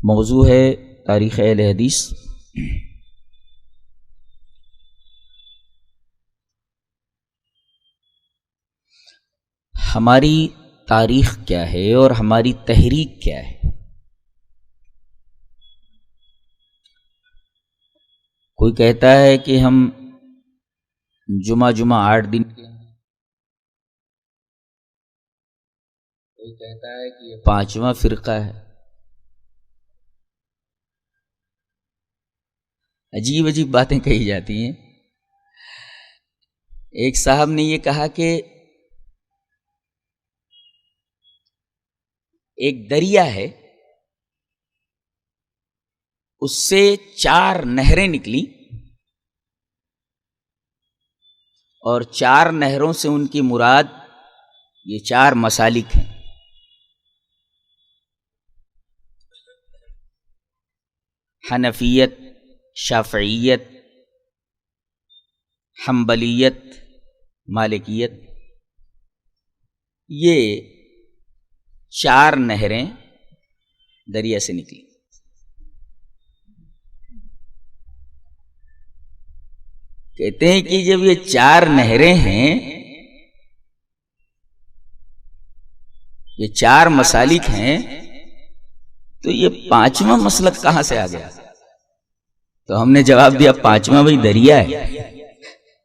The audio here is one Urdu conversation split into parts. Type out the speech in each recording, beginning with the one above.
موضوع ہے تاریخ اہل حدیث۔ ہماری تاریخ کیا ہے اور ہماری تحریک کیا ہے؟ کوئی کہتا ہے کہ ہم جمعہ 8 دن کے، کوئی کہتا ہے کہ یہ 5واں فرقہ ہے۔ عجیب عجیب باتیں کہی جاتی ہیں۔ ایک صاحب نے یہ کہا کہ ایک دریا ہے، اس سے 4 نہریں نکلی اور 4 نہروں سے ان کی مراد یہ 4 مسالک ہیں۔ حنفیت، شافعیت، حنبلیت، مالکیت، یہ 4 نہریں دریا سے نکلی۔ کہتے ہیں کہ جب یہ 4 نہریں ہیں، یہ 4 مسالک ہیں، تو یہ 5واں مسلک کہاں سے آ گیا؟ تو ہم نے جواب دیا 5واں بھائی دریا ہے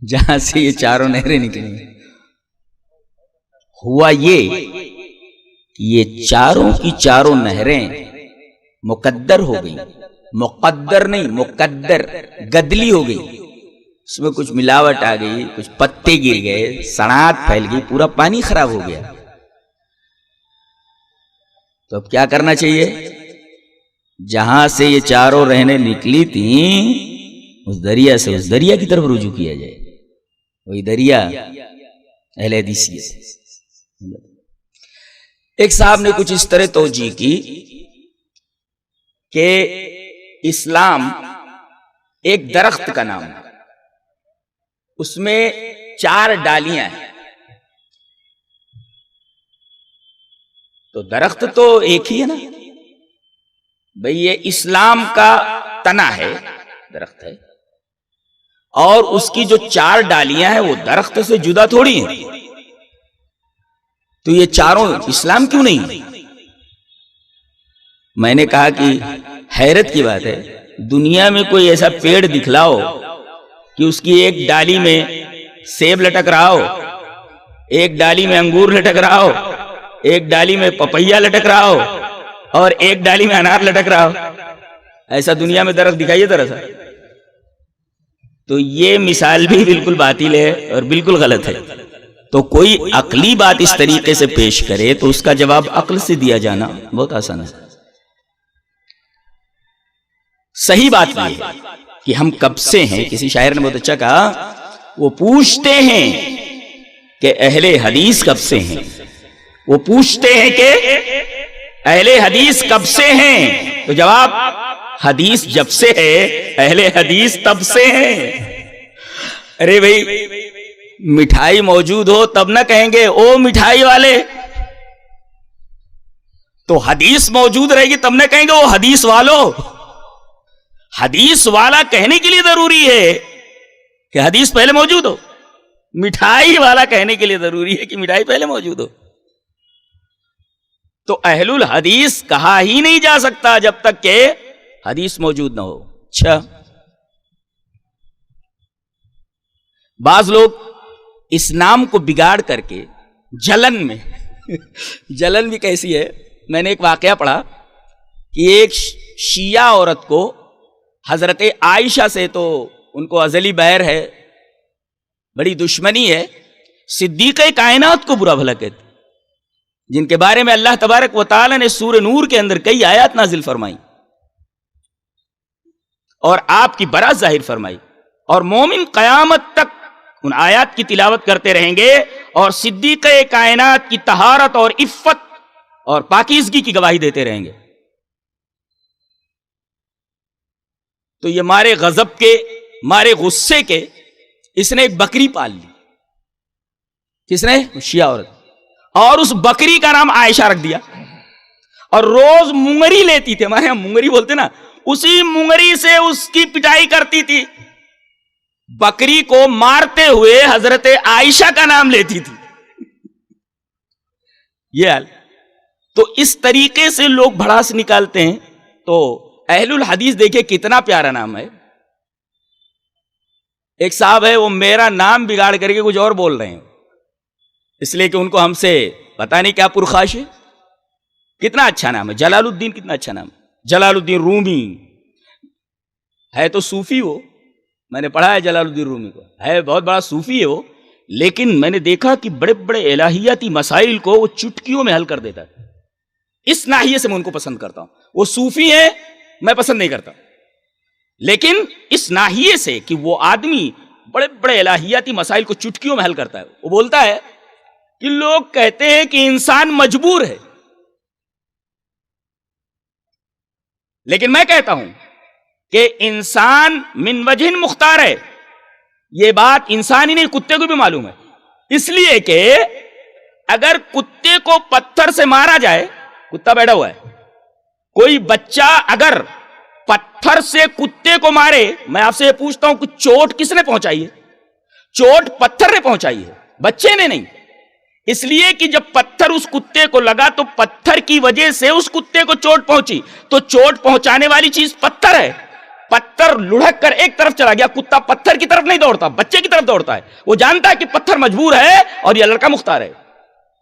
جہاں سے یہ 4 نہریں نکلی۔ ہوا یہ کہ یہ 4 کی 4 نہریں مقدر ہو گئی، مقدر نہیں مقدر، گدلی ہو گئی، اس میں کچھ ملاوٹ آ گئی، کچھ پتے گر گئے، سڑاٹ پھیل گئی، پورا پانی خراب ہو گیا۔ تو اب کیا کرنا چاہیے؟ جہاں سے یہ 4 نہریں نکلی تھیں، اس دریا سے اس دریا کی طرف رجوع کیا جائے، وہی دریا اہل حدیثیت۔ ایک صاحب نے کچھ اس طرح توجیہ کی کہ اسلام ایک درخت کا نام ہے، اس میں 4 ڈالیاں ہیں، تو درخت تو ایک ہی ہے نا بھئی، یہ اسلام کا تنا ہے، درخت ہے، اور اس کی جو 4 ڈالیاں ہیں وہ درخت سے جدا تھوڑی ہیں، تو یہ 4 اسلام کیوں نہیں؟ میں نے کہا کہ حیرت کی بات ہے، دنیا میں کوئی ایسا پیڑ دکھلاؤ کہ اس کی ایک ڈالی میں سیب لٹک رہا ہو، ایک ڈالی میں انگور لٹک رہا ہو، ایک ڈالی میں پپیا لٹک رہا ہو، اور ایک ڈالی میں انار لٹک رہا ہو۔ ایسا دنیا میں درخت دکھائیے ذرا سا۔ تو یہ مثال بھی بالکل باطل ہے اور بالکل غلط ہے۔ تو کوئی عقلی بات اس طریقے سے پیش کرے تو اس کا جواب عقل سے دیا جانا بہت آسان ہے۔ صحیح بات یہ ہے کہ ہم کب سے ہیں، کسی شاعر نے بہت اچھا کہا، وہ پوچھتے ہیں کہ اہل حدیث کب سے ہیں، وہ پوچھتے ہیں کہ اہل حدیث کب سے ہیں، تو جواب حدیث جب سے ہے، اہل حدیث تب سے ہیں۔ ارے بھائی، مٹھائی موجود ہو تب نہ کہیں گے او مٹھائی والے، تو حدیث موجود رہے گی تب نہ کہیں گے او حدیث والو۔ حدیث والا کہنے کے لیے ضروری ہے کہ حدیث پہلے موجود ہو، مٹھائی والا کہنے کے لیے ضروری ہے کہ مٹھائی پہلے موجود ہو۔ تو اہل الحدیث کہا ہی نہیں جا سکتا جب تک کہ حدیث موجود نہ ہو۔ اچھا، بعض لوگ اس نام کو بگاڑ کر کے جلن میں جلن بھی کیسی ہے، میں نے ایک واقعہ پڑھا کہ ایک شیعہ عورت کو حضرت عائشہ سے تو ان کو ازلی بیر ہے، بڑی دشمنی ہے، صدیقہ کائنات کو برا بھلا کہتے، جن کے بارے میں اللہ تبارک و تعالی نے سورہ نور کے اندر کئی آیات نازل فرمائی اور آپ کی برات ظاہر فرمائی، اور مومن قیامت تک ان آیات کی تلاوت کرتے رہیں گے اور صدیقہ کائنات کی طہارت اور عفت اور پاکیزگی کی گواہی دیتے رہیں گے۔ تو یہ مارے غضب کے، مارے غصے کے، اس نے ایک بکری پال لی۔ کس نے؟ شیعہ عورت، اور اس بکری کا نام عائشہ رکھ دیا، اور روز مونگری لیتی تھی، ہمارے یہاں مونگری بولتے نا، اسی مونگری سے اس کی پٹائی کرتی تھی، بکری کو مارتے ہوئے حضرت عائشہ کا نام لیتی تھی. یہ حال. تو اس طریقے سے لوگ بھڑاس نکالتے ہیں. تو اہل الحدیث دیکھیں کتنا پیارا نام ہے. ایک صاحب ہے وہ میرا نام بگاڑ کر کے کچھ اور بول رہے ہیں، اس لیے کہ ان کو ہم سے پتہ نہیں کیا پرخاش ہے. کتنا اچھا نام ہے جلال الدین، کتنا اچھا نام ہے جلال الدین رومی. ہے تو صوفی وہ، میں نے پڑھا ہے جلال الدین رومی کو، ہے بہت بڑا صوفی ہے وہ، لیکن میں نے دیکھا کہ بڑے بڑے الہیاتی مسائل کو وہ چٹکیوں میں حل کر دیتا ہے. اس ناحیے سے میں ان کو پسند کرتا ہوں. وہ صوفی ہیں، میں پسند نہیں کرتا، لیکن اس ناحیے سے کہ وہ آدمی بڑے بڑے الہیاتی مسائل کو چٹکیوں میں حل کرتا ہے. وہ بولتا ہے کہ لوگ کہتے ہیں کہ انسان مجبور ہے، لیکن میں کہتا ہوں کہ انسان من وجہ مختار ہے. یہ بات انسان ہی نہیں، کتے کو بھی معلوم ہے. اس لیے کہ اگر کتے کو پتھر سے مارا جائے، کتا بیٹھا ہوا ہے، کوئی بچہ اگر پتھر سے کتے کو مارے، میں آپ سے یہ پوچھتا ہوں کہ چوٹ کس نے پہنچائی ہے؟ چوٹ پتھر نے پہنچائی ہے، بچے نے نہیں. اس لیے کہ جب پتھر اس کتے کو لگا تو پتھر کی وجہ سے اس کتے کو چوٹ پہنچی، تو چوٹ پہنچانے والی چیز پتھر ہے. پتھر لڑک کر ایک طرف چلا گیا، کتا پتھر کی طرف نہیں دوڑتا، بچے کی طرف دوڑتا ہے. وہ جانتا ہے کہ پتھر مجبور ہے اور یہ لڑکا مختار ہے،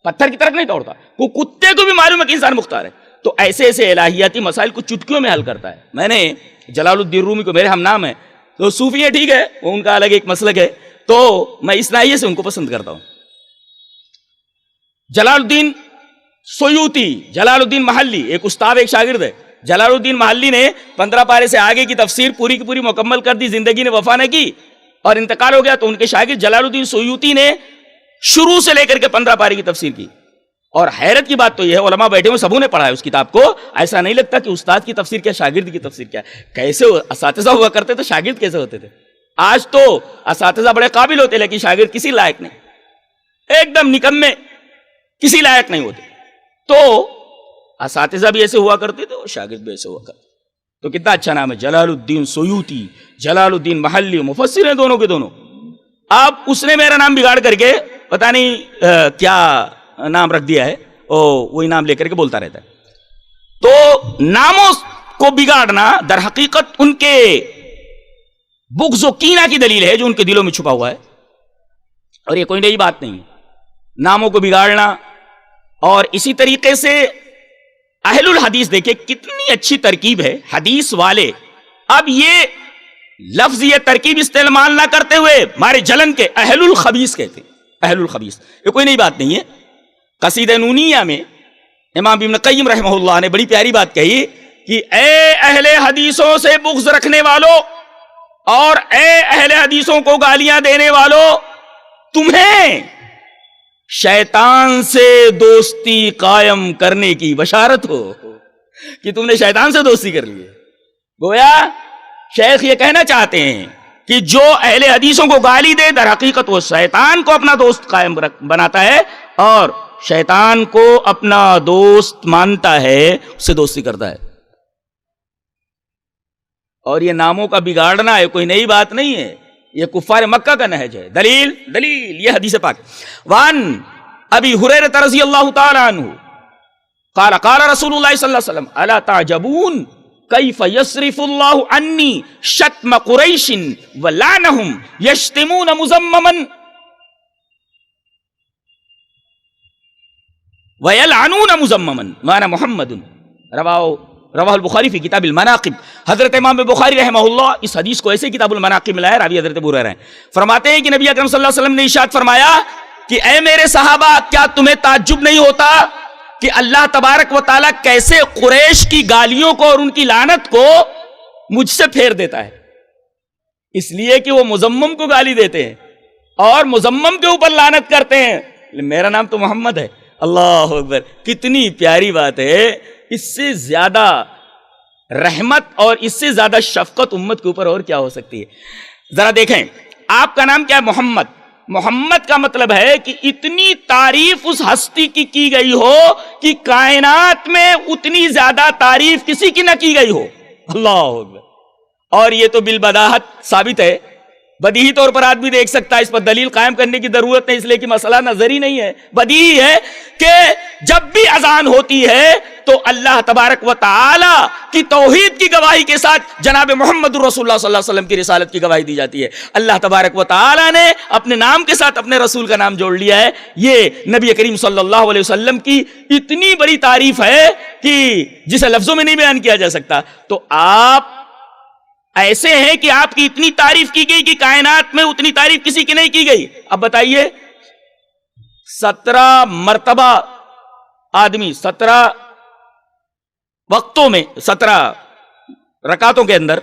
پتھر کی طرف نہیں دوڑتا. وہ کتے کو بھی معلوم ہے کہ انسان مختار ہے. تو ایسے ایسے الہیاتی مسائل کو چٹکیوں میں حل کرتا ہے. میں نے جلال الدین رومی کو، میرے ہم نام ہے، تو صوفی ہے، ٹھیک ہے، وہ ان کا الگ ایک مسلک ہے، تو میں اس ناحیے سے ان کو پسند کرتا ہوں. جلال الدین سیوطی، جلال الدین محلی، ایک استاد ایک شاگرد ہے. جلال الدین محلی نے 15 پارے سے آگے کی تفسیر پوری کی پوری مکمل کر دی، زندگی نے وفا نہ کی اور انتقال ہو گیا. تو ان کے شاگرد جلال الدین سیوطی نے شروع سے لے کر کے 15 پارے کی تفسیر کی. اور حیرت کی بات تو یہ ہے، علماء بیٹھے ہوئے سبوں نے پڑھا ہے اس کتاب کو. ایسا نہیں لگتا کہ استاد کی تفسیر کیا، شاگرد کی تفسیر کیا. کیسے اساتذہ ہوا کرتے تھے، شاگرد کیسے ہوتے تھے. آج تو اساتذہ بڑے قابل ہوتے لیکن شاگرد کسی لائق نہیں، ایک دم نکمے، کسی لائق نہیں ہوتے. تو اساتذہ بھی ایسے ہوا کرتے تھے اور شاگرد بھی ایسے ہوا کرتے. تو کتنا اچھا نام ہے جلال الدین سیوطی، جلال الدین محلی، مفسر ہیں دونوں کے دونوں. اب اس نے میرا نام بگاڑ کر کے پتہ نہیں کیا نام رکھ دیا ہے، وہی نام لے کر کے بولتا رہتا ہے. تو ناموں کو بگاڑنا در حقیقت ان کے بغض و کینہ کی دلیل ہے جو ان کے دلوں میں چھپا ہوا ہے، اور یہ کوئی نئی بات نہیں ہے ناموں کو بگاڑنا. اور اسی طریقے سے اہل الحدیث دیکھیں کتنی اچھی ترکیب ہے حدیث والے. اب یہ لفظ، یہ ترکیب استعمال نہ کرتے ہوئے ہمارے جلن کے اہل الخبیث کہتے ہیں. اہل الخبیث یہ کوئی نئی بات نہیں ہے. قصیدہ نونیہ میں امام ابن قیم رحمہ اللہ نے بڑی پیاری بات کہی کہ اے اہل حدیثوں سے بغض رکھنے والوں اور اے اہل حدیثوں کو گالیاں دینے والوں، تمہیں شیطان سے دوستی قائم کرنے کی بشارت ہو کہ تم نے شیطان سے دوستی کر لی ہے. گویا شیخ یہ کہنا چاہتے ہیں کہ جو اہل حدیثوں کو گالی دے در حقیقت وہ شیطان کو اپنا دوست قائم بناتا ہے، اور شیطان کو اپنا دوست مانتا ہے، اس سے دوستی کرتا ہے. اور یہ ناموں کا بگاڑنا ہے کوئی نئی بات نہیں ہے، یہ کفار مکہ کا نہج ہے. دلیل یہ حدیث پاک. وان ابی ہریرہ رضی اللہ تعالی عنہ قال قال رسول اللہ صلی اللہ علیہ وسلم الا تعجبون کیف یصرف اللہ عنی شتم قریش ولعنہم یشتمون مزمما ویلعنون مزمما وانا محمد. رواہ البخاری فی کتاب المناقب. حضرت امام بخاری رحمہ اللہ اس حدیث کو ایسے کتاب المناقب میں لائے. راوی حضرت ابو ہریرہ ہیں، فرماتے ہیں کہ نبی اکرم صلی اللہ علیہ وسلم نے ارشاد فرمایا کہ اے میرے صحابہ، کیا تمہیں تعجب نہیں ہوتا کہ اللہ تبارک و تعالیٰ کیسے قریش کی گالیوں کو اور ان کی لعنت کو مجھ سے پھیر دیتا ہے. اس لیے کہ وہ مزمم کو گالی دیتے ہیں اور مزمم کے اوپر لعنت کرتے ہیں. میرا نام تو محمد ہے. اللہ اکبر، کتنی پیاری بات ہے. اس سے زیادہ رحمت اور اس سے زیادہ شفقت امت کے اوپر اور کیا ہو سکتی ہے. ذرا دیکھیں، آپ کا نام کیا ہے؟ محمد. محمد کا مطلب ہے کہ اتنی تعریف اس ہستی کی گئی ہو کہ کائنات میں اتنی زیادہ تعریف کسی کی نہ کی گئی ہو. اللہ اکبر. اور یہ تو بالبداہت ثابت ہے، بدیہی طور پر آدمی دیکھ سکتا ہے، اس پر دلیل قائم کرنے کی ضرورت نہیں، اس لیے کہ مسئلہ نظری نہیں ہے، بدیہی ہے کہ جب بھی اذان ہوتی ہے تو اللہ تبارک و تعالی کی توحید کی گواہی کے ساتھ جناب محمد رسول اللہ صلی اللہ علیہ وسلم کی رسالت کی گواہی دی جاتی ہے. اللہ تبارک و تعالی نے اپنے نام کے ساتھ اپنے رسول کا نام جوڑ لیا ہے. یہ نبی کریم صلی اللہ علیہ وسلم کی اتنی بڑی تعریف ہے کہ جسے لفظوں میں نہیں بیان کیا جا سکتا. تو آپ ایسے ہیں کہ آپ کی اتنی تعریف کی گئی کہ کائنات میں اتنی تعریف کسی کی نہیں کی گئی. اب بتائیے 17 مرتبہ آدمی 17 وقتوں میں 17 رکعتوں کے اندر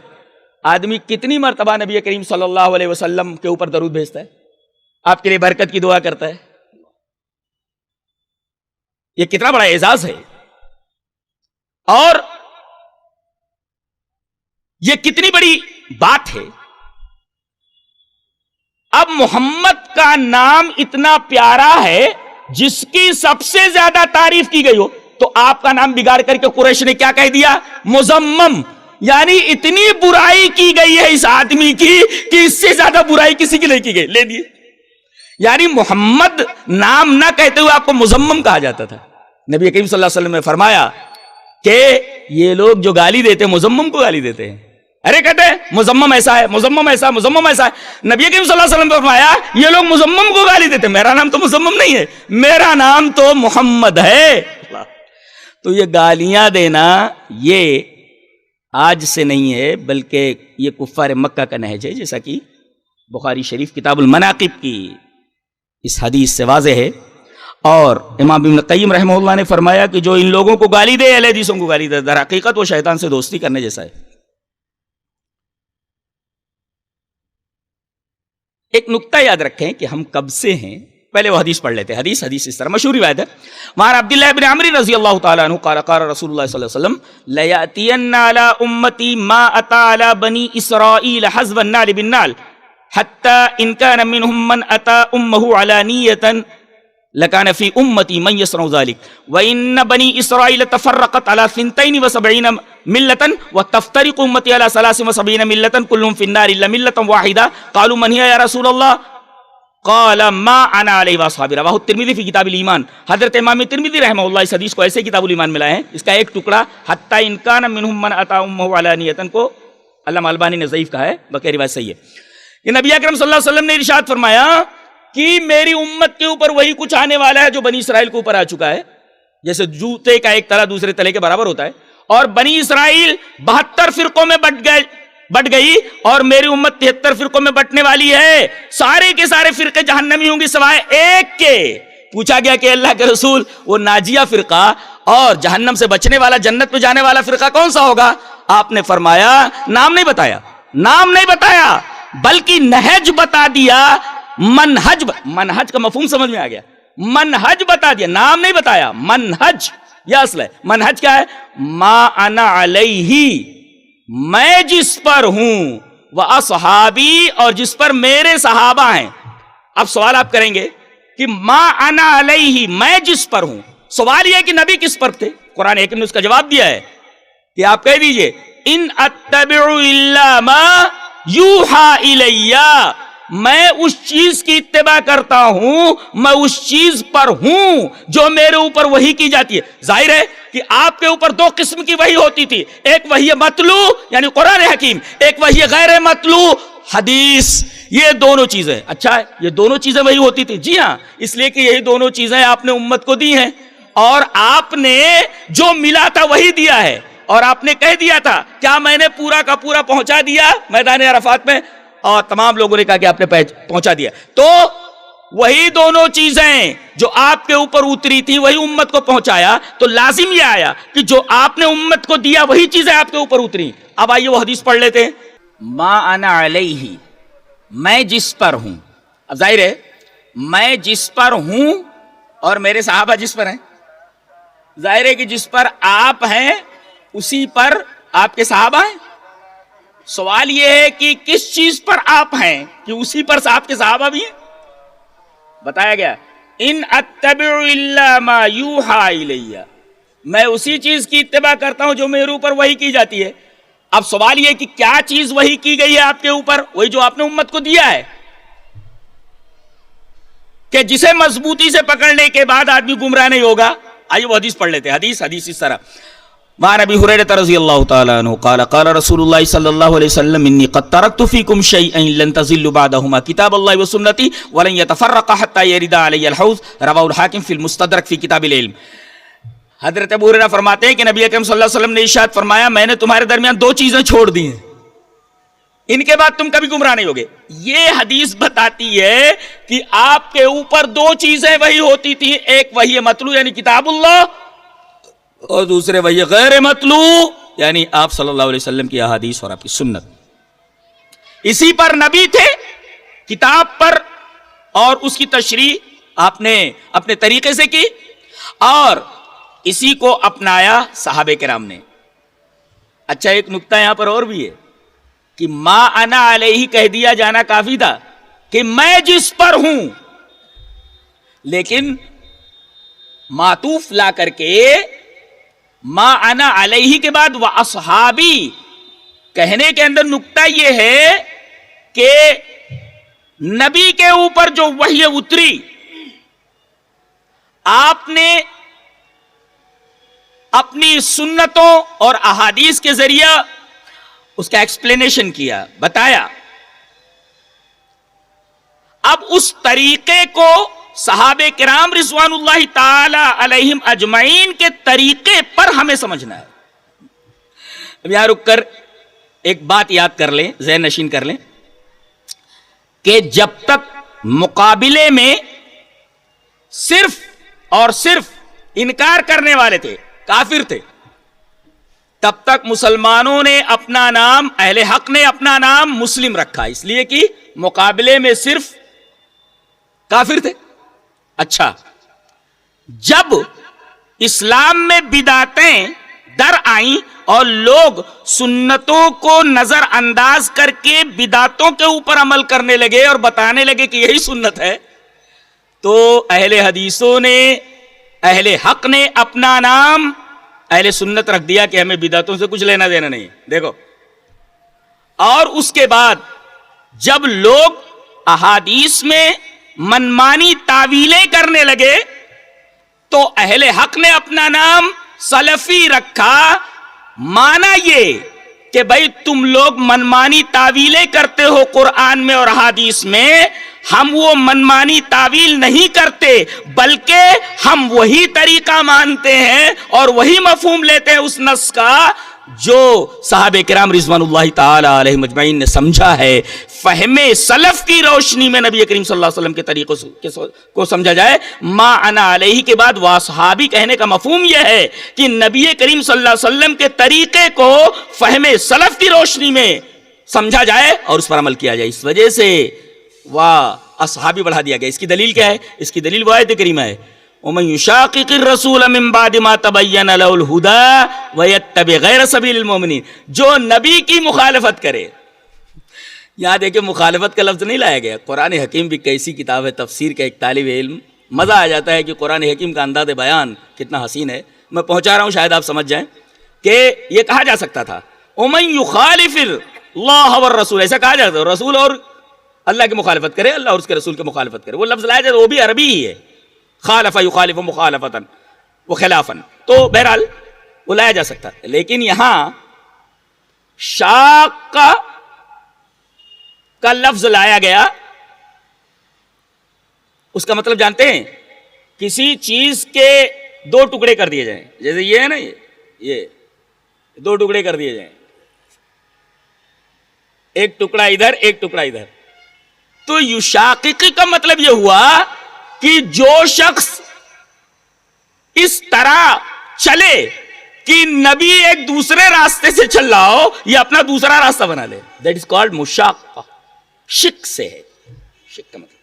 آدمی کتنی مرتبہ نبی کریم صلی اللہ علیہ وسلم کے اوپر درود بھیجتا ہے، آپ کے لیے برکت کی دعا کرتا ہے؟ یہ کتنا بڑا اعزاز ہے اور یہ کتنی بڑی بات ہے. اب محمد کا نام اتنا پیارا ہے جس کی سب سے زیادہ تعریف کی گئی ہو، تو آپ کا نام بگاڑ کر کے قریش نے کیا کہہ دیا؟ مزمم. یعنی اتنی برائی کی گئی ہے اس آدمی کی کہ اس سے زیادہ برائی کسی کی نہیں کی گئی. لے دیے. یعنی محمد نام نہ کہتے ہوئے آپ کو مزمم کہا جاتا تھا. نبی کریم صلی اللہ علیہ وسلم نے فرمایا کہ یہ لوگ جو گالی دیتے ہیں مزمم کو گالی دیتے ہیں. ارے کہتے ہیں مزمم ایسا ہے، مزمم ایسا، مزمم ایسا ہے. نبی کریم صلی اللہ علیہ وسلم نے فرمایا یہ لوگ مزمم کو گالی دیتے ہیں، میرا نام تو مزمم نہیں ہے، میرا نام تو محمد ہے. تو یہ گالیاں دینا یہ آج سے نہیں ہے، بلکہ یہ کفار مکہ کا نہج ہے، جیسا کہ بخاری شریف کتاب المناقب کی اس حدیث سے واضح ہے. اور امام ابن قیم رحمہ اللہ نے فرمایا کہ جو ان لوگوں کو گالی دے، اہل حدیثوں کو گالی دے، در حقیقت وہ شیطان سے دوستی کرنے جیسا ہے. ایک نقطہ یاد رکھیں کہ ہم کب سے ہیں. پہلے وہ حدیث پڑھ لیتے ہیں. حدیث اس طرح مشہور روایت ہے، وہاں عبداللہ ابن عمرو رضی اللہ تعالیٰ عنہ قال قال رسول اللہ صلی اللہ علیہ وسلم لَيَأْتِيَنَّ عَلَىٰ أُمَّتِي مَا أَتَىٰ عَلَىٰ بَنِي إِسْرَائِيلَ حَزْبَ النَّالِ بِالنَّالِ حَتَّىٰ إِنْ كَانَ مِنْهُمْ مَنْ أَتَىٰ أُمَّهُ عَلَانِيَّةً لَكَانَ فِي أُمَّتِي مَنْ يَصْنَعُ ذَلِكَ وَإِنَّ بَنِي إِسْرَائِيلَ تَفَرَّقَتْ عَلَىٰ 72 مِلَّةً وَتَفْتَرِقُ أُمَّتِي عَلَىٰ 73 مِلَّةً كُلُّهُمْ فِي النَّارِ إِلَّا مِلَّةً وَاحِدَةً قَالُوا مَنْ هِيَ يَا رَسُولَ اللَّهِ قال ما انا علیہ واصحابی. رواہ الترمذی فی کتاب الایمان. حضرت امام ترمذی رحمہ اللہ اس حدیث کو ایسے کتاب الایمان میں لائے ہیں. اس کا ایک ٹکڑا حتی ان کان منہم من اتی امہ علانیۃ کو علامہ البانی نے ضعیف کہا ہے، باقی روایت صحیح ہے. کہ نبی اکرم صلی اللہ علیہ وسلم نے ارشاد فرمایا کہ میری امت کے اوپر وہی کچھ آنے والا ہے جو بنی اسرائیل کے اوپر آ چکا ہے. جیسے جوتے کا ایک تلا دوسرے تلے کے برابر ہوتا ہے، اور بنی اسرائیل 72 فرقوں میں بٹ گئی اور میری امت 73 فرقوں میں بٹنے والی ہے. سارے کے سارے فرقے جہنمی ہوں گی سوائے ایک کے. پوچھا گیا کہ اللہ کے رسول وہ ناجیہ فرقہ اور جہنم سے بچنے والا جنت میں جانے والا فرقہ کون سا ہوگا؟ آپ نے فرمایا نام نہیں بتایا بلکہ نہج بتا دیا. منہج کا مفہوم سمجھ میں آ گیا. منہج بتا دیا، نام نہیں بتایا. منہج یہ اصل ہے. منہج کیا ہے؟ ما انا علیہ، میں جس پر ہوں، وہ اصحابی، اور جس پر میرے صحابہ ہیں. اب سوال آپ کریں گے کہ ما انا علیہ، میں جس پر ہوں. سوال یہ ہے کہ نبی کس پر تھے؟ قرآن حکیم نے اس کا جواب دیا ہے کہ آپ کہہ دیجئے ان اتبع الا ما یوحى الی، میں اس چیز کی اتباع کرتا ہوں، میں اس چیز پر ہوں جو میرے اوپر وحی کی جاتی ہے. ظاہر ہے کہ آپ کے اوپر 2 قسم کی وحی ہوتی تھی، ایک وحی مطلوع یعنی قرآن حکیم، ایک وحی غیر مطلوع حدیث. یہ دونوں چیزیں، اچھا ہے یہ دونوں چیزیں وہی ہوتی تھی. جی ہاں، اس لیے کہ یہی دونوں چیزیں آپ نے امت کو دی ہیں، اور آپ نے جو ملا تھا وہی دیا ہے. اور آپ نے کہہ دیا تھا کیا میں نے پورا کا پورا پہنچا دیا میدان عرفات میں؟ اور تمام لوگوں نے کہا کہ آپ نے پہنچا دیا. تو وہی دونوں چیزیں جو آپ کے اوپر اتری تھی وہی امت کو پہنچایا. تو لازم یہ آیا کہ جو آپ نے امت کو دیا وہی چیزیں آپ کے اوپر اتری. اب آئیے وہ حدیث پڑھ لیتے ہیں. ما انا علیہ، میں جس پر ہوں. اب ظاہر ہے میں جس پر ہوں اور میرے صحابہ جس پر ہیں. ظاہر ہے کہ جس پر آپ ہیں اسی پر آپ کے صحابہ ہیں. سوال یہ ہے کہ کس چیز پر آپ ہیں کہ اسی پر آپ کے صحابہ بھی ہیں. بتایا گیا ان اتبع الا ما یوحى الی، میں اسی چیز کی اتباع کرتا ہوں جو میرے اوپر وحی کی جاتی ہے۔ اب سوال یہ کہ کیا چیز وحی کی گئی ہے آپ کے اوپر؟ وہی جو آپ نے امت کو دیا ہے، کہ جسے مضبوطی سے پکڑنے کے بعد آدمی گمراہ نہیں ہوگا۔ آئیے وہ حدیث پڑھ لیتے ہیں۔ حدیث اس طرح، وعن ابی ہریرہ رضی اللہ تعالی عنہ قال قال رسول اللہ صلی اللہ علیہ وسلم انی قد ترکت فیکم شیئا لن تضلوا بعدہما کتاب اللہ وسنتی ولن یتفرقا حتی یرد علی الحوض، رواہ الحاکم فی المستدرک فی کتاب العلم۔ حضرت ابو ہریرہ فرماتے ہیں کہ نبی اکرم صلی اللہ علیہ وسلم نے ارشاد فرمایا میں نے تمہارے درمیان دو چیزیں چھوڑ دی ہیں، ان کے بعد تم کبھی گمراہ نہیں ہوگے۔ یہ حدیث بتاتی ہے کہ آپ کے اوپر دو چیزیں وہی ہوتی تھی، ایک وحی متلو یعنی کتاب اللہ، اور دوسرے وحی غیر متلو یعنی آپ صلی اللہ علیہ وسلم کی احادیث اور آپ کی سنت۔ اسی پر نبی تھے، کتاب پر، اور اس کی تشریح آپ نے اپنے طریقے سے کی، اور اسی کو اپنایا صحابہ کرام نے۔ اچھا ایک نکتہ یہاں پر اور بھی ہے کہ ما انا علیہ کہہ دیا جانا کافی تھا کہ میں جس پر ہوں، لیکن معطوف لا کر کے ما انا علیہ کے بعد و اصحابی کہنے کے اندر نکتہ یہ ہے کہ نبی کے اوپر جو وحی اتری، آپ نے اپنی سنتوں اور احادیث کے ذریعے اس کا ایکسپلینیشن کیا، بتایا۔ اب اس طریقے کو صحابہ کرام رضوان اللہ تعالی علیہم اجمعین کے طریقے پر ہمیں سمجھنا ہے۔ اب یہاں رک کر ایک بات یاد کر لیں، ذہن نشین کر لیں کہ جب تک مقابلے میں صرف اور صرف انکار کرنے والے تھے، کافر تھے، تب تک مسلمانوں نے اپنا نام، اہل حق نے اپنا نام مسلم رکھا، اس لیے کہ مقابلے میں صرف کافر تھے۔ اچھا، جب اسلام میں بدعتیں در آئیں اور لوگ سنتوں کو نظر انداز کر کے بدعتوں کے اوپر عمل کرنے لگے اور بتانے لگے کہ یہی سنت ہے، تو اہل حدیثوں نے، اہل حق نے اپنا نام اہل سنت رکھ دیا کہ ہمیں بدعتوں سے کچھ لینا دینا نہیں۔ دیکھو، اور اس کے بعد جب لوگ احادیث میں منمانی تعویلیں کرنے لگے تو اہل حق نے اپنا نام سلفی رکھا۔ مانا یہ کہ بھائی تم لوگ منمانی تعویلیں کرتے ہو قرآن میں اور احادیث میں، ہم وہ منمانی تعویل نہیں کرتے، بلکہ ہم وہی طریقہ مانتے ہیں اور وہی مفہوم لیتے ہیں اس نص کا جو صحابہ کرام رضوان اللہ تعالی علیہ مجمعین نے سمجھا ہے۔ فہم سلف کی روشنی میں نبی کریم صلی اللہ علیہ وسلم کے طریقوں کو سمجھا جائے۔ ما انا علیہ کے بعد واصحابی کہنے کا مفہوم یہ ہے کہ نبی کریم صلی اللہ علیہ وسلم کے طریقے کو فہم سلف کی روشنی میں سمجھا جائے اور اس پر عمل کیا جائے۔ اس وجہ سے اصحابی بڑھا دیا گیا۔ اس کی دلیل کیا ہے؟ اس کی دلیل وہ آیت کریمہ ہے، وَمَن يُشَاقِقِ الرَّسُولَ مِن بَعْدِ مَا تَبَيَّنَ لَهُ الْهُدَىٰ وَيَتَّبِعْ غَيْرَ سَبِيلِ الْمُؤْمِنِينَ، جو نبی کی مخالفت کرے۔ یہاں دیکھیں مخالفت کا لفظ نہیں لایا گیا۔ قرآن حکیم بھی کیسی کتاب ہے، تفسیر کا ایک طالب علم مزہ آ جاتا ہے کہ قرآن حکیم کا انداز بیان کتنا حسین ہے۔ میں پہنچا رہا ہوں، شاید آپ سمجھ جائیں کہ یہ کہا جا سکتا تھا وَمَن يُخَالِفِ اللَّهَ وَالرَّسُولَ، ایسا کہا جاتا ہے، رسول اور اللہ کی مخالفت کرے، اللہ اور اس کے رسول کی مخالفت کرے۔ وہ لفظ لایا جائے وہ بھی عربی ہی ہے، خالف یخالف مخالفتن و خلافن، تو بہرحال وہ لایا جا سکتا ہے۔ لیکن یہاں شاق کا لفظ لایا گیا، اس کا مطلب جانتے ہیں؟ کسی چیز کے دو ٹکڑے کر دیے جائیں، جیسے یہ ہے نا، یہ دو ٹکڑے کر دیے جائیں، ایک ٹکڑا ادھر ایک ٹکڑا ادھر، تو یشاققی کا مطلب یہ ہوا کہ جو شخص اس طرح چلے کہ نبی ایک دوسرے راستے سے چل رہا ہو، یہ اپنا دوسرا راستہ بنا لے، دیٹ از کالڈ مشاقہ۔ شک سے ہے، شک کا مطلب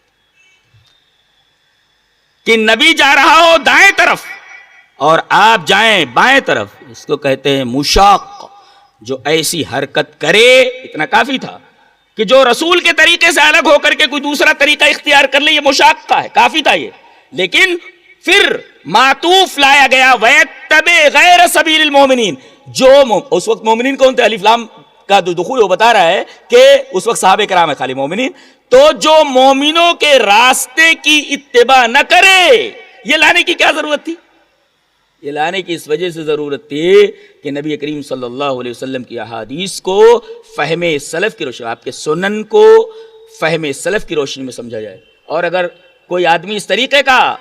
کہ نبی جا رہا ہو دائیں طرف اور آپ جائیں بائیں طرف، اس کو کہتے ہیں مشاق۔ جو ایسی حرکت کرے، اتنا کافی تھا کہ جو رسول کے طریقے سے الگ ہو کر کے کوئی دوسرا طریقہ اختیار کر لے، یہ مشاقہ ہے، کافی تھا یہ. لیکن پھر معطوف لایا گیا وَيَتَّبِعْ غَيْرَ سَبِيلِ الْمُؤْمِنِينَ. جو اس وقت مومنین کون تھے؟ الف لام کا دخول وہ بتا رہا ہے کہ اس وقت صحابہ کرام ہے خالی مومنین. تو جو مومنوں کے راستے کی اتباع نہ کرے، یہ لانے کی کیا ضرورت تھی؟ یہ لانے کی اس وجہ سے ضرورت تھی کہ نبی کریم صلی اللہ علیہ وسلم کی احادیث کو فہم سلف کی روشنی، آپ کے سنن کو فہم سلف کی روشنی میں سمجھا جائے. اور اگر کوئی آدمی اس طریقے کا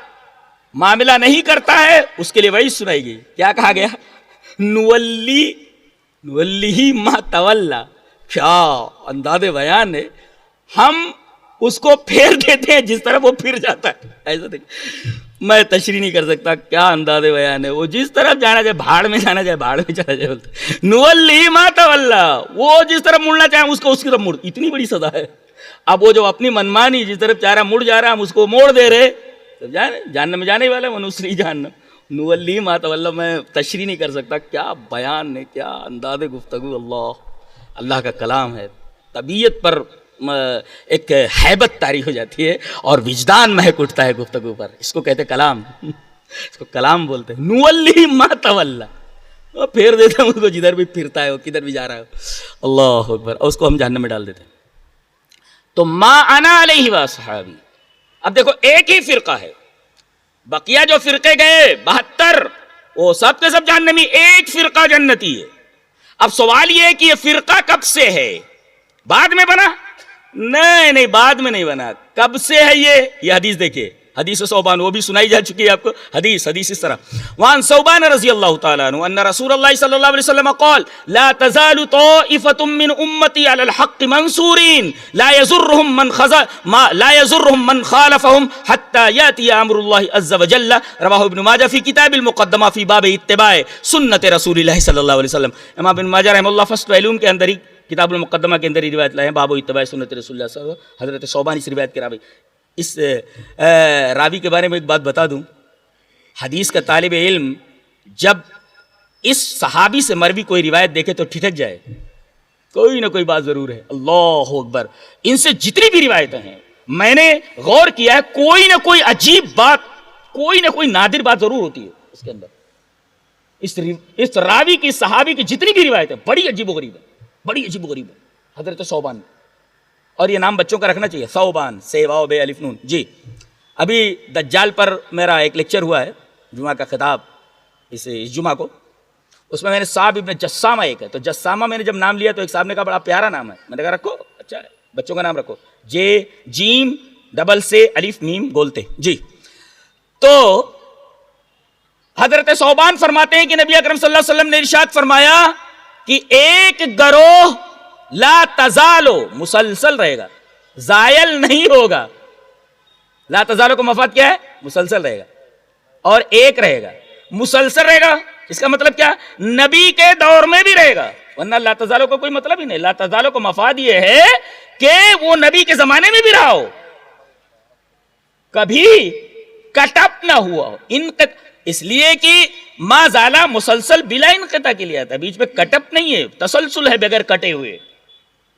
معاملہ نہیں کرتا ہے، اس کے لیے وہی سنائی گئی. کیا کہا گیا؟ نولی ما تولا. کیا انداز بیان ہے. ہم اس کو پھیر دیتے ہیں جس طرح وہ پھر جاتا ہے. ایسا دیکھ، میں تشریح نہیں کر سکتا کیا انداز بیان ہے. وہ جس طرف جانا چاہے، بھاڑ میں جانا چاہے بھاڑ میں چلا جائے. بولتے نولی ما تولا، وہ جس طرف مڑنا چاہے اس کو اس کی طرف مڑ. اتنی بڑی سزا ہے. اب وہ جو اپنی منمانی جس طرف چاہ رہا مڑ جا رہا، ہم اس کو موڑ دے رہے، جہنم میں جانے والا وہ نسری جہنم. نولی ما تولا، میں تشریح نہیں کر سکتا. کیا بیان ہے، کیا انداز گفتگو. اللہ کا کلام ہے. طبیعت پر ایک ہیبت طاری ہو جاتی ہے اور وجدان مہک اٹھتا ہے گفتگو پر. اس کو کہتے کلام، اس کو کلام بولتے ہیں. نولی ما تولا، وہ پھیر دیتے ہیں اس کو جدھر بھی پھرتا ہے، وہ کدھر بھی جا رہا ہے. اللہ اکبر. اور اس کو ہم جہنم میں ڈال دیتے ہیں. تو ما انا علیہ واصحابی. اب دیکھو ایک ہی فرقہ ہے، بقیہ جو فرقے گئے 72 وہ سب کے سب جہنمی، ایک فرقہ جنتی ہے. اب سوال یہ ہے کہ یہ فرقہ کب سے ہے؟ بعد میں بنا؟ نہیں، بعد میں نہیں بنا. کب سے ہے یہ حدیث دیکھیے. حدیث صوبان وہ بھی سنائی جا چکی ہے آپ کو. حدیث اس طرح، وان صوبان رضی اللہ تعالیٰ عنہ ان رسول اللہ صلی اللہ علیہ وسلم قال لا تزال طائفة من امتی علی الحق منصورین لا يضرهم من خالفهم حتى یاتی امر اللہ عز وجل. رواہ ابن ماجہ فی کتاب المقدمہ فی باب اتباع سنت رسول اللہ صلی اللہ علیہ وسلم. امام ابن ماجہ رحمہ اللہ فصل علوم کے اندر ہی کتاب المقدمہ کے اندر ہی روایت لائے ہیں، باب اتباع سنت رسول اللہ صلی اللہ علیہ وسلم. حضرت صوبان اس روایت کے راوی. اس راوی کے بارے میں ایک بات بتا دوں. حدیث کا طالب علم جب اس صحابی سے مروی کوئی روایت دیکھے تو ٹھٹک جائے. کوئی نہ کوئی بات ضرور ہے. اللہ اکبر. ان سے جتنی بھی روایتیں ہیں میں نے غور کیا ہے، کوئی نہ کوئی عجیب بات، کوئی نہ کوئی نادر بات ضرور ہوتی ہے اس کے اندر. اس راوی کی، صحابی کی جتنی بھی روایتیں بڑی عجیب و غریب ہے، بڑی عجیب و غریب ہے. حضرت صوبان، اور یہ نام بچوں کا رکھنا چاہیے، صوبان، سے واو بے الف نون. جی ابھی دجال پر میرا ایک لیکچر ہوا ہے، جمعہ کا خطاب اس جمعہ کو. اس میں نے صاحب ابن جسامہ ایک ہے، تو جسامہ میں نے جب نام لیا تو ایک صاحب نے کہا بڑا پیارا نام ہے. میں نے کہا رکھو، اچھا ہے، بچوں کا نام رکھو. جے جیم ڈبل سے الف میم گولتے. جی تو حضرت صوبان فرماتے ہیں کہ نبی اکرم صلی اللہ علیہ وسلم نے ارشاد فرمایا کہ ایک گروہ لا تزالو، مسلسل رہے گا، زائل نہیں ہوگا. لا تزالو کو مفاد کیا ہے؟ مسلسل رہے گا. اور ایک رہے گا، مسلسل رہے گا. اس کا مطلب کیا؟ نبی کے دور میں بھی رہے گا، ورنہ لا تزالو کو کوئی مطلب ہی نہیں. لا تزالو کو مفاد یہ ہے کہ وہ نبی کے زمانے میں بھی رہا ہو، کبھی کٹ اپ نہ ہوا ہو. اس لیے کہ ما زالا مسلسل بلا انقطاع کے لیے آتا ہے، بیچ میں کٹ اپ نہیں ہے، تسلسل ہے بغیر کٹے ہوئے.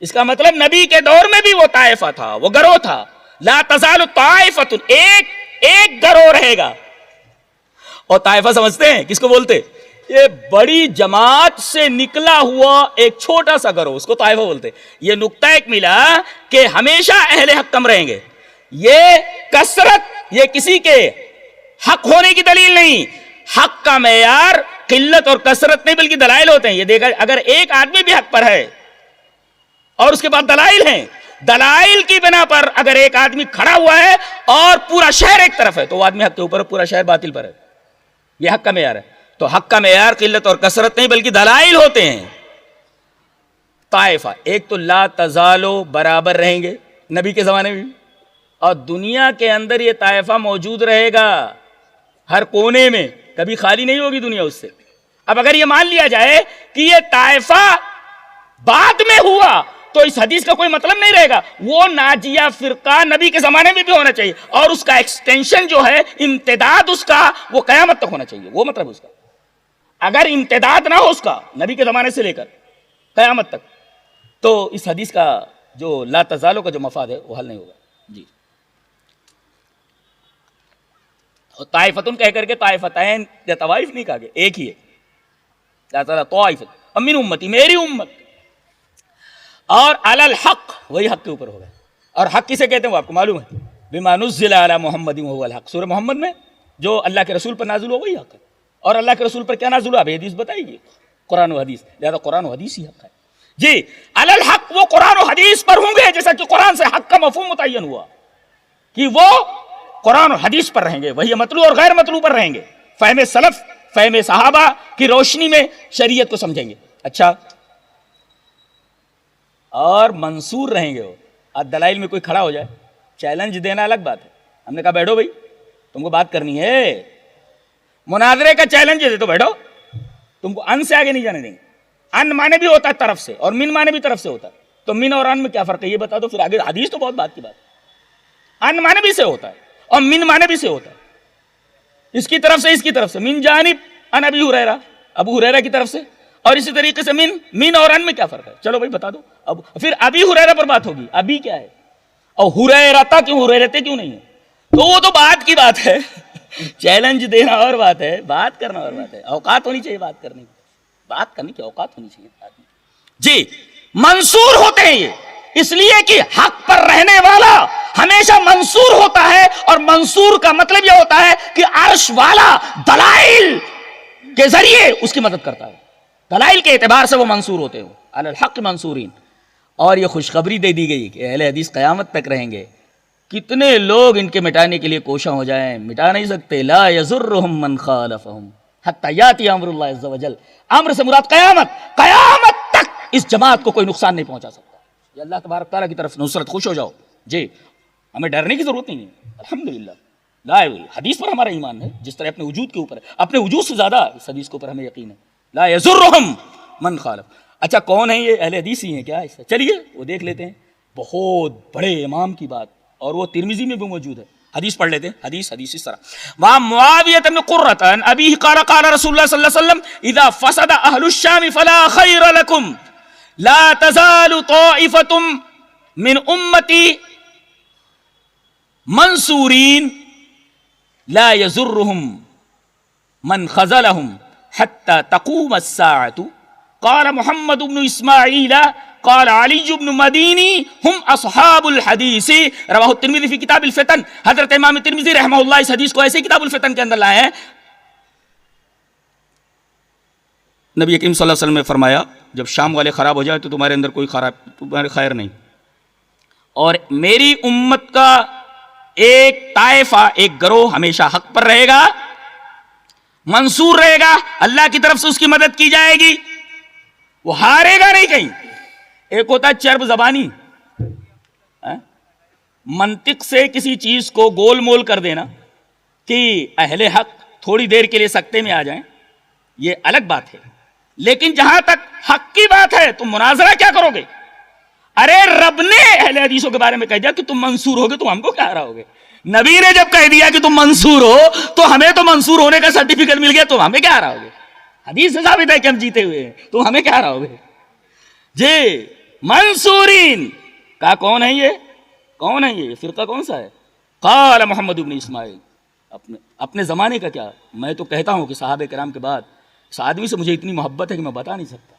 اس کا مطلب نبی کے دور میں بھی وہ طائفہ تھا، وہ گروہ تھا. لا تزال طائفۃ، ایک گروہ رہے گا. اور طائفہ سمجھتے ہیں کس کو بولتے؟ یہ بڑی جماعت سے نکلا ہوا ایک چھوٹا سا گروہ، اس کو طائفہ بولتے. یہ نقطہ ایک ملا کہ ہمیشہ اہل حق کم رہیں گے. یہ کثرت یہ کسی کے حق ہونے کی دلیل نہیں. حق کا معیار قلت اور کثرت نہیں بلکہ دلائل ہوتے ہیں. یہ دیکھا اگر ایک آدمی بھی حق پر ہے اور اس کے بعد دلائل ہیں، دلائل کی بنا پر اگر ایک آدمی کھڑا ہوا ہے اور پورا شہر ایک طرف ہے تو وہ آدمی حق کے اوپر، پورا شہر باطل پر ہے. یہ حق کا معیار ہے. تو حق کا معیار قلت اور کثرت نہیں بلکہ دلائل ہوتے ہیں. طائفہ ایک تو لا تزالو برابر رہیں گے نبی کے زمانے میں، اور دنیا کے اندر یہ طائفہ موجود رہے گا ہر کونے میں، کبھی خالی نہیں ہوگی دنیا اس سے. اب اگر یہ مان لیا جائے کہ یہ طائفہ بعد میں ہوا تو اس حدیث کا کوئی مطلب نہیں رہے گا. وہ ناجیہ فرقہ نبی کے زمانے میں بھی ہونا چاہیے، اور اس کا ایکسٹینشن جو ہے، امتداد اس کا، وہ قیامت تک ہونا چاہیے. وہ مطلب اس کا اگر امتداد نہ ہو اس کا نبی کے زمانے سے لے کر قیامت تک، تو اس حدیث کا جو لا تزالو کا جو مفاد ہے وہ حل نہیں ہوگا. جی اور طائفتن کہہ کر کے طائفتین یا طوائف نہیں کہا گیا, ایک ہی ہے. اللہ تعالیٰ طائفت من امتی, میری امت. اور علی الحق, وہی حق کے اوپر ہوگا. اور حق کسے کہتے ہیں وہ آپ کو معلوم ہے, بما نزل علی محمد وهو الحق. سورہ محمد میں جو اللہ کے رسول پر نازل ہو وہی حق ہے. اور اللہ کے رسول پر کیا نازل ہوا, اب حدیث بتائیے, قرآن و حدیث. لہذا قرآن و حدیث ہی حق ہے. جی علی الحق, وہ قرآن و حدیث پر ہوں گے, جیسا کہ قرآن سے حق کا مفہوم متعین ہوا کہ وہ قرآن و حدیث پر رہیں گے, وہی مطلوب اور غیر مطلوب پر رہیں گے, فہم سلف فہم صحابہ کی روشنی میں شریعت کو سمجھیں گے. اچھا, اور منصور رہیں گے وہ. اب دلائل میں کوئی کھڑا ہو جائے, چیلنج دینا الگ بات ہے. ہم نے کہا بیٹھو بھائی, تم کو بات کرنی ہے, مناظرے کا چیلنج دے تو بیٹھو, تم کو ان سے آگے نہیں جانے دیں گے. ان مانے بھی ہوتا ہے طرف سے, اور من مانے بھی طرف سے ہوتا ہے. تو من اور ان میں کیا فرق ہے یہ بتا دو, پھر آگے حدیث تو بہت بات کی بات ہے. ان مانے بھی سے ہوتا ہے اور من مانے بھی سے ہوتا ہے. اس کی طرف سے, اس کی طرف سے, من جانب ان ابی ہریرہ, ابو ہریرہ کی طرف سے. اور اسی طریقے سے من اور ان میں کیا فرق ہے, چلو بھائی بتا دو. اب پھر ابی ہریرہ پر بات ہوگی, ابی کیا ہے, اور ہریرہ کیوں, ہریرتے کیوں نہیں ہے, تو وہ تو بات کی بات ہے. چیلنج دینا اور بات ہے, بات کرنا اور بات ہے. اوقات ہونی چاہیے بات کرنے کی, بات کرنے کی اوقات ہونی چاہیے. جی منصور ہوتے ہیں یہ اس لیے کہ حق پر رہنے والا ہمیشہ منصور ہوتا ہے, اور منصور کا مطلب یہ ہوتا ہے کہ عرش والا دلائل کے ذریعے اس کی مدد کرتا ہے. دلائل کے اعتبار سے وہ منصور ہوتے ہیں, علی الحق منصورین. اور یہ خوشخبری دے دی گئی کہ اہل حدیث قیامت تک رہیں گے. کتنے لوگ ان کے مٹانے کے لیے کوشاں ہو جائیں, مٹا نہیں سکتے. لا یضرهم من خالفهم حتی یاتی امر اللہ عز وجل. امر سے مراد قیامت, قیامت تک اس جماعت کو کوئی نقصان نہیں پہنچا سکتا. یہ اللہ تبارک تعالیٰ کی طرف نصرت, خوش ہو جاؤ. جی ہمیں ڈرنے کی ضرورت نہیں ہے, الحمدللہ. لا حدیث پر ہمارا ایمان ہے, جس طرح اپنے وجود کے اوپر ہے, اپنے وجود سے زیادہ اس حدیث کے اوپر ہمیں یقین ہے. لا یضرهم من خالف. اچھا کون ہے یہ, اہل حدیث ہی ہیں کیا ایسا؟ چلیے وہ دیکھ لیتے ہیں. بہت بڑے امام کی بات, اور وہ ترمذی میں بھی موجود ہے. حدیث پڑھ لیتے ہیں. حدیث اس طرح, وہاں معاویہ بن قرۃ عن ابیہ قال قال رسول اللہ صلی اللہ علیہ وسلم اذا فسد اہل الشام فلا خیر لکم لا تزال طائفۃ من امتی منصورین لا یضرهم من خذلهم حتى تقوم الساعة. قال محمد بن اسماعیل قال علی بن مدینی ہم اصحاب الحدیث. رواہ الترمذی فی کتاب الفتن. حضرت امام ترمذی رحمہ اللہ اس حدیث کو ایسے کتاب الفتن کے اندر لائے ہیں. نبی کریم صلی اللہ علیہ وسلم نے فرمایا جب شام والے خراب ہو جائے تو تمہارے اندر کوئی تمہارے خیر نہیں, اور میری امت کا ایک طائفہ, ایک گروہ ہمیشہ حق پر رہے گا, منصور رہے گا, اللہ کی طرف سے اس کی مدد کی جائے گی, وہ ہارے گا نہیں کہیں. ایک ہوتا ہے چرب زبانی, منطق سے کسی چیز کو گول مول کر دینا کہ اہل حق تھوڑی دیر کے لیے سکتے میں آ جائیں, یہ الگ بات ہے. لیکن جہاں تک حق کی بات ہے تم مناظرہ کیا کرو گے؟ ارے رب نے اہل حدیثوں کے بارے میں کہہ دیا کہ تم منصور ہوگے, تم ہم کو کیا ہراؤ گے؟ نبی نے جب کہہ دیا کہ تم منصور ہو تو ہمیں تو منصور ہونے کا سرٹیفکیٹ مل گیا, تم ہمیں کیا ہراؤ گے؟ حدیث سے ثابت ہے کہ ہم جیتے ہوئے ہیں, تم ہمیں کیا ہراؤ گے؟ جی منصورین کا کون ہے یہ, کون ہے یہ فرقہ, کون سا ہے؟ قال محمد بن اسماعیل. اپنے زمانے کا کیا, میں تو کہتا ہوں کہ صحابہ کرام کے بعد اس آدمی سے مجھے اتنی محبت ہے کہ میں بتا نہیں سکتا.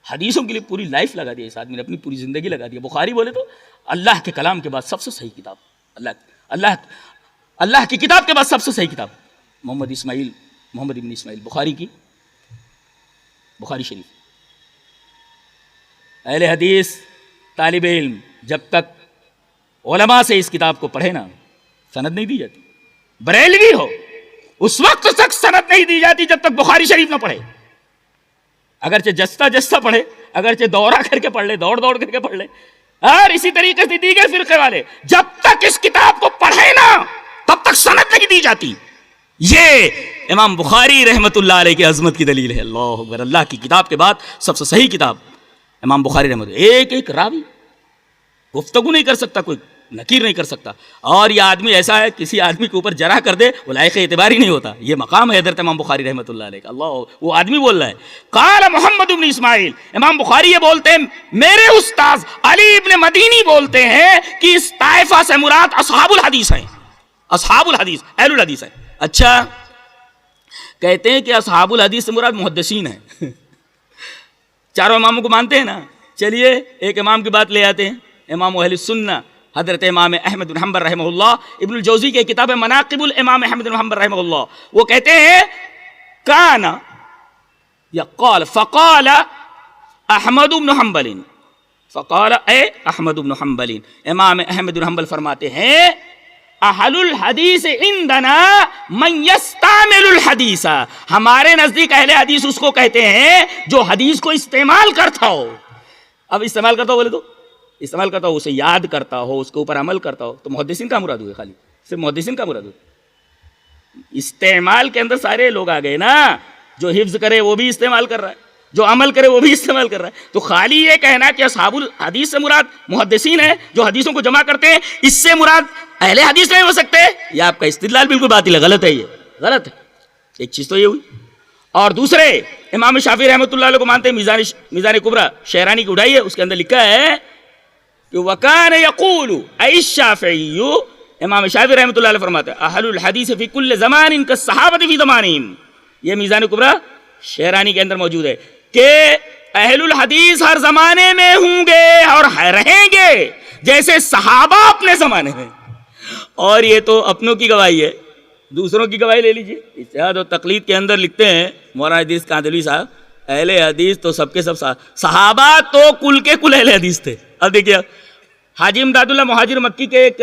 حدیثوں کے لیے پوری لائف لگا دیا اس آدمی نے, اپنی پوری زندگی لگا دیا. بخاری بولے تو اللہ کے کلام کے بعد سب سے صحیح کتاب, اللہ کی کتاب کے بعد سب سے صحیح کتاب محمد بن اسماعیل بخاری کی, بخاری شریف. اہل حدیث طالب علم جب تک علماء سے اس کتاب کو پڑھے نا سند نہیں دی جاتی. بریلوی ہو اس وقت تک سند نہیں دی جاتی جب تک بخاری شریف نہ پڑھے. اگرچہ جستا پڑھے, اگرچہ دورہ کر کے پڑھ لے, دوڑ کر کے پڑھ لے, اور اسی طریقے سے دیگر فرقے والے جب تک اس کتاب کو پڑھے نا تب تک سند نہیں دی جاتی. یہ امام بخاری رحمت اللہ علیہ کی عظمت کی دلیل ہے. اللہ اکبر, اللہ کی کتاب کے بعد سب سے صحیح کتاب امام بخاری رحمت. ایک ایک راوی گفتگو نہیں کر سکتا کوئی نکیر نہیں کر سکتا. اور یہ آدمی ایسا ہے کسی آدمی کے اوپر جرح کر دے وہ لائق اعتبار ہی نہیں ہوتا. یہ مقام ہے حضرت امام بخاری رحمۃ اللہ علیہ کا. اللہ وہ آدمی بول رہا ہے. قال محمد بن اسماعیل, امام بخاری یہ بولتے ہیں میرے استاذ علی ابن مدینی بولتے ہیں کہ اس طائفہ سے مراد اصحاب الحدیث ہیں, اصحاب الحدیث اہل الحدیث ہیں. اچھا کہتے ہیں کہ اصحاب الحدیث سے مراد محدثین ہیں. چاروں اماموں کو مانتے ہیں نا. چلیے ایک امام کی بات لے آتے ہیں, امام اہل السنہ حضرت امام احمد بن حنبل رحمہ اللہ. ابن الجوزی کے کتاب مناقب الامام احمد بن حنبل رحمہ اللہ وہ کہتے ہیں کانا یا قال فقال احمد بن حنبل, فقال اے احمد بن حنبل, امام احمد بن حنبل فرماتے ہیں اہل الحدیث عندنا من یستعمل الحدیث, ہمارے نزدیک اہل حدیث اس کو کہتے ہیں جو حدیث کو استعمال کرتا ہو. اب استعمال کرتا ہو بولے تو استعمال کرتا ہو, اسے یاد کرتا ہو, اس کے اوپر عمل کرتا ہو. تو محدثین کا مراد ہوئے, خالی صرف محدثین کا مراد ہوئے. استعمال کے اندر سارے لوگ آ گئے نا. جو حفظ کرے وہ بھی استعمال کر رہا ہے, جو عمل کرے وہ بھی استعمال کر رہا ہے. تو خالی یہ کہنا کہ اصحاب الحدیث سے مراد محدثین ہیں جو حدیثوں کو جمع کرتے ہیں, اس سے مراد اہل حدیث نہیں ہو سکتے. یہ آپ کا استدلال بالکل باطل ہے, غلط ہے, یہ غلط ہے. ایک چیز تو یہ ہوئی. اور دوسرے امام شافعی رحمۃ اللہ علیہ کو مانتے ہیں. میزان کبریٰ شہرانی کی اٹھائی ہے, اس کے اندر لکھا ہے کہ وکان یقول ای الشافعی, امام شافعی رحمۃ اللہ علیہ فرماتے ہیں اہل الحدیث فی کل زمان کالصحابۃ فی زمانہم. یہ میزان کبریٰ شہرانی کے اندر موجود ہے کہ اہل الحدیث ہر زمانے میں ہوں گے اور رہیں گے جیسے صحابہ اپنے زمانے میں. اور یہ تو اپنوں کی گواہی ہے, دوسروں کی گواہی لے لیجیے. اجتہاد و تقلید کے اندر لکھتے ہیں مولانا ادریس کاندھلوی صاحب, اہل حدیث تو سب کے سب صحابہ تو کل کے کل اہل حدیث تھے. اب دیکھیے حاجی امداد اللہ مہاجر مکی کے ایک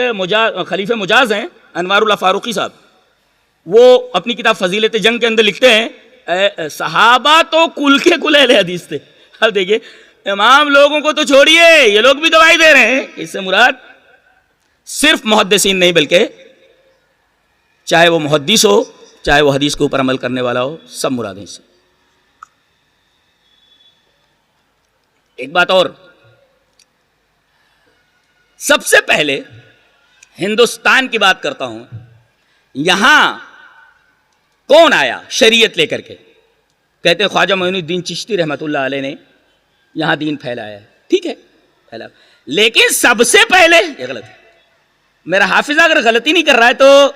خلیفہ مجاز ہیں انوار اللہ فاروقی صاحب, وہ اپنی کتاب فضیلت جنگ کے اندر لکھتے ہیں صحابہ تو کل کے کل اہل حدیث تھے. اب دیکھیے امام لوگوں کو تو چھوڑیے, یہ لوگ بھی گواہی دے رہے ہیں. اس سے مراد صرف محدثین نہیں بلکہ چاہے وہ محدث ہو چاہے وہ حدیث کے اوپر عمل کرنے والا ہو, سب مراد ہیں اس سے. ایک بات اور, سب سے پہلے ہندوستان کی بات کرتا ہوں. یہاں کون آیا شریعت لے کر کے؟ کہتے ہیں خواجہ معین الدین چشتی رحمۃ اللہ علیہ نے یہاں دین پھیلایا ہے. ٹھیک ہے پھیلا, لیکن سب سے پہلے یہ غلط ہے. میرا حافظہ اگر غلطی نہیں کر رہا ہے تو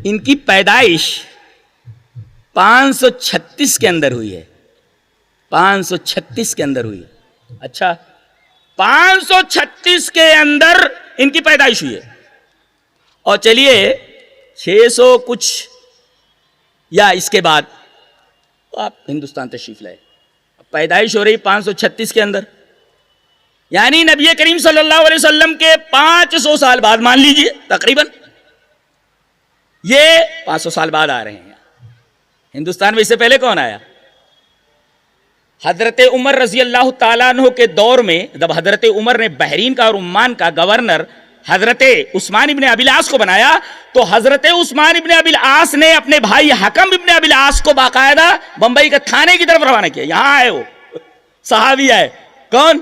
ان کی پیدائش 536 کے اندر ہوئی ہے. 536 کے اندر ہوئی ہے. اچھا 536 کے اندر ان کی پیدائش ہوئی ہے. اور چلیے 600 کچھ یا اس کے بعد آپ ہندوستان تشریف لائے, پیدائش ہو رہی 536 کے اندر, یعنی نبی کریم صلی اللہ علیہ وسلم کے 500 سال بعد مان لیجئے تقریباً, یہ 500 سال بعد آ رہے ہیں. ہندوستان میں اس سے پہلے کون آیا؟ حضرت عمر رضی اللہ تعالیٰ عنہ کے دور میں جب حضرت عمر نے بحرین کا اور عمان کا گورنر حضرت عثمان ابن ابی العاص کو بنایا تو حضرت عثمان ابن ابی العاص نے اپنے بھائی حکم ابن ابی العاص کو باقاعدہ بمبئی کے تھانے کی طرف روانہ کیا. یہاں آئے وہ صحابی آئے, کون؟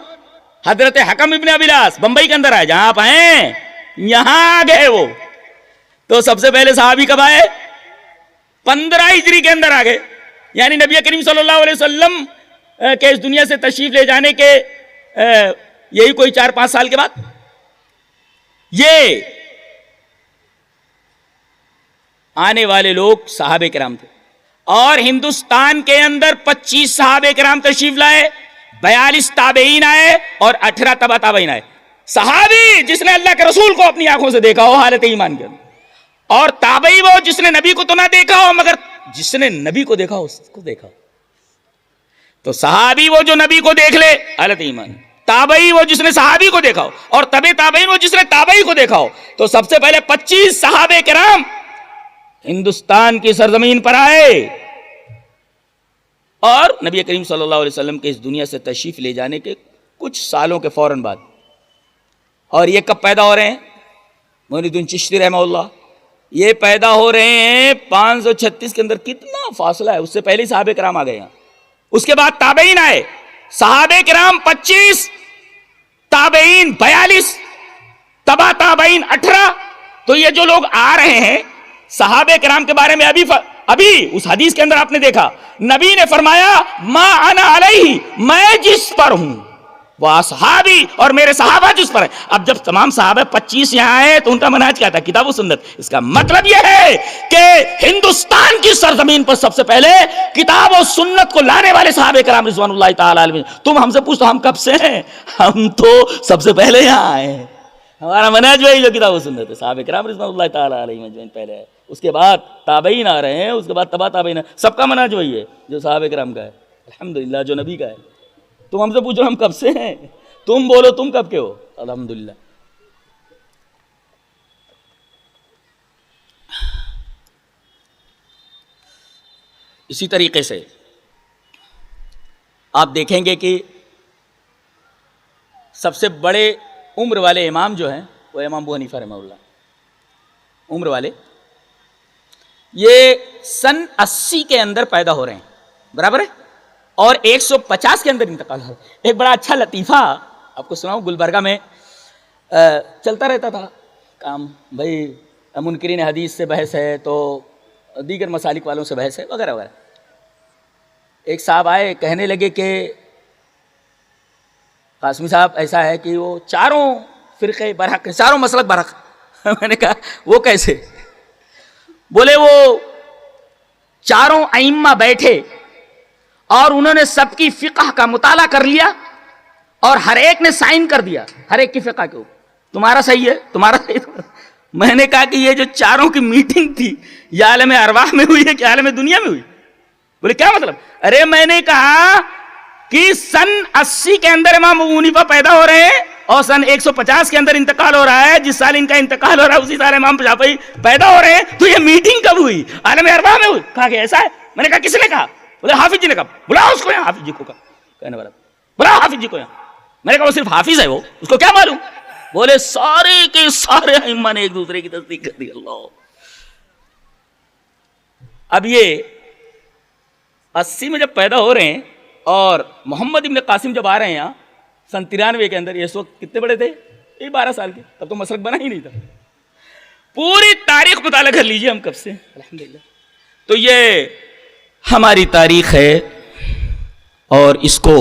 حضرت حکم ابن ابی العاص بمبئی کے اندر آئے. جہاں آپ آئے یہاں آ گئے وہ. تو سب سے پہلے صحابی کب آئے؟ 15 ہجری کے اندر آ گئے. یعنی نبی کریم صلی اللہ علیہ وسلم کہ اس دنیا سے تشریف لے جانے کے یہی کوئی 4-5 سال کے بعد. یہ آنے والے لوگ صحابہ کرام تھے, اور ہندوستان کے اندر 25 صحابہ کرام تشریف لائے, 42 تابعین آئے اور 18 تبع تابعین آئے. صحابی جس نے اللہ کے رسول کو اپنی آنکھوں سے دیکھا ہو حالت ایمان کے اندر, اور تابعی وہ جس نے نبی کو تو نہ دیکھا ہو مگر جس نے نبی کو دیکھا ہو اس کو دیکھا ہو. تو صحابی وہ جو نبی کو دیکھ لے حالت ایمان, تابعی وہ جس نے صحابی کو دیکھا ہو, اور تبع تابعین وہ جس نے تابعی کو دیکھا ہو. تو سب سے پہلے 25 صحابہ کرام ہندوستان کی سرزمین پر آئے, اور نبی کریم صلی اللہ علیہ وسلم کے اس دنیا سے تشریف لے جانے کے کچھ سالوں کے فوراً بعد. اور یہ کب پیدا ہو رہے ہیں؟ معین الدین چشتی رحمہ اللہ, یہ پیدا ہو رہے ہیں 536 کے اندر. کتنا فاصلہ ہے, اس سے پہلے صحابہ کرام آ گئے ہیں. اس کے بعد تابعین آئے, صحابہ کرام 25, تابعین 42, تبا تابعین 18. تو یہ جو لوگ آ رہے ہیں صحابہ کرام کے بارے میں ابھی اس حدیث کے اندر آپ نے دیکھا نبی نے فرمایا ما انا علیہ، میں جس پر ہوں وہ اصحابی، اور میرے صحابہ جس پر ہیں. اب جب تمام صحابہ 25 یہاں آئے تو ان کا منہج کیا تھا؟ کتاب و سنت. اس کا مطلب یہ ہے کہ ہندوستان کی سرزمین پر سب سے پہلے کتاب و سنت کو لانے والے صحابہ کرام رضوان اللہ تعالی علیہم. تم ہم سے پوچھو ہم کب سے ہیں؟ ہم تو سب سے پہلے یہاں آئے ہیں. ہمارا منہج وہی جو کتاب و سنت ہے. صحابہ کرام رضوان اللہ تعالی علیہم اجمعین پہلے ہے، اس کے بعد تابعین آ رہے ہیں، اس کے بعد تبع تابعین. سب کا منہج وہی ہے جو صحابہ کرام کا ہے الحمدللہ، جو نبی کا ہے. تم ہم سے پوچھو ہم کب سے ہیں، تم بولو تم کب کے ہو. الحمدللہ. اسی طریقے سے آپ دیکھیں گے کہ سب سے بڑے عمر والے امام جو ہیں وہ امام ابو حنیفہ رحمہ اللہ. عمر والے یہ سن 80 کے اندر پیدا ہو رہے ہیں، برابر ہے، اور 150 کے اندر انتقال ہو. ایک بڑا اچھا لطیفہ آپ کو سناؤں. گلبرگہ میں چلتا رہتا تھا کام، بھائی منکرین حدیث سے بحث ہے تو دیگر مسالک والوں سے بحث ہے وغیرہ وغیرہ. ایک صاحب آئے کہنے لگے کہ قاسمی صاحب ایسا ہے کہ وہ چاروں فرقے برحق، چاروں مسلک برحق. میں نے کہا وہ کیسے؟ بولے وہ چاروں ائمہ بیٹھے اور انہوں نے سب کی فقہ کا مطالعہ کر لیا اور ہر ایک نے سائن کر دیا ہر ایک کی فقہ کے اوپر، تمہارا صحیح ہے تمہارا صحیح ہے. میں نے کہا کہ یہ جو چاروں کی میٹنگ تھی یہ عالم ارواح میں ہوئی ہے کہ عالم دنیا میں ہوئی؟ بولے کیا مطلب؟ ارے میں نے کہا کہ سن 80 کے اندر امام ابو حنیفہ پیدا ہو رہے ہیں اور سن 150 کے اندر انتقال ہو رہا ہے. جس سال ان کا انتقال ہو رہا ہے اسی سال امام شافعی پیدا ہو رہے ہیں. تو یہ میٹنگ کب ہوئی؟ عالم ارواح میں ہوئی. کہا کہ ایسا ہے. میں نے کہا کس نے کہا؟ بولے حافظ جی نے کہا. بلاؤ اس کو یہاں. حافظ جی کو کہا کہنے والا بلاؤ حافظ جی کو یہاں. میں نے کہا وہ صرف حافظ ہے، وہ اس کو کیا معلوم؟ بولے سارے کے سارے ائمہ نے ایک دوسرے کی تصدیق کر دی. اللہ. اب یہ 80 میں جب پیدا ہو رہے ہیں اور محمد ابن قاسم جب آ رہے ہیں یہاں سن 93 کے اندر، اس وقت کتنے بڑے تھے؟ یہ 12 سال کے. تب تو مسلک بنا ہی نہیں تھا. پوری تاریخ مطالعہ کر لیجئے ہم کب سے الحمدللہ. تو یہ ہماری تاریخ ہے اور اس کو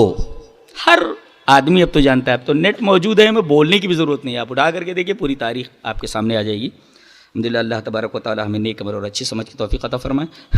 ہر آدمی اب تو جانتا ہے. اب تو نیٹ موجود ہے، ہمیں بولنے کی بھی ضرورت نہیں ہے. آپ اٹھا کر کے دیکھیے پوری تاریخ آپ کے سامنے آ جائے گی الحمدللہ. اللہ تبارک و تعالی ہمیں نیک عمل اور اچھی سمجھ کی توفیق عطا فرمائے.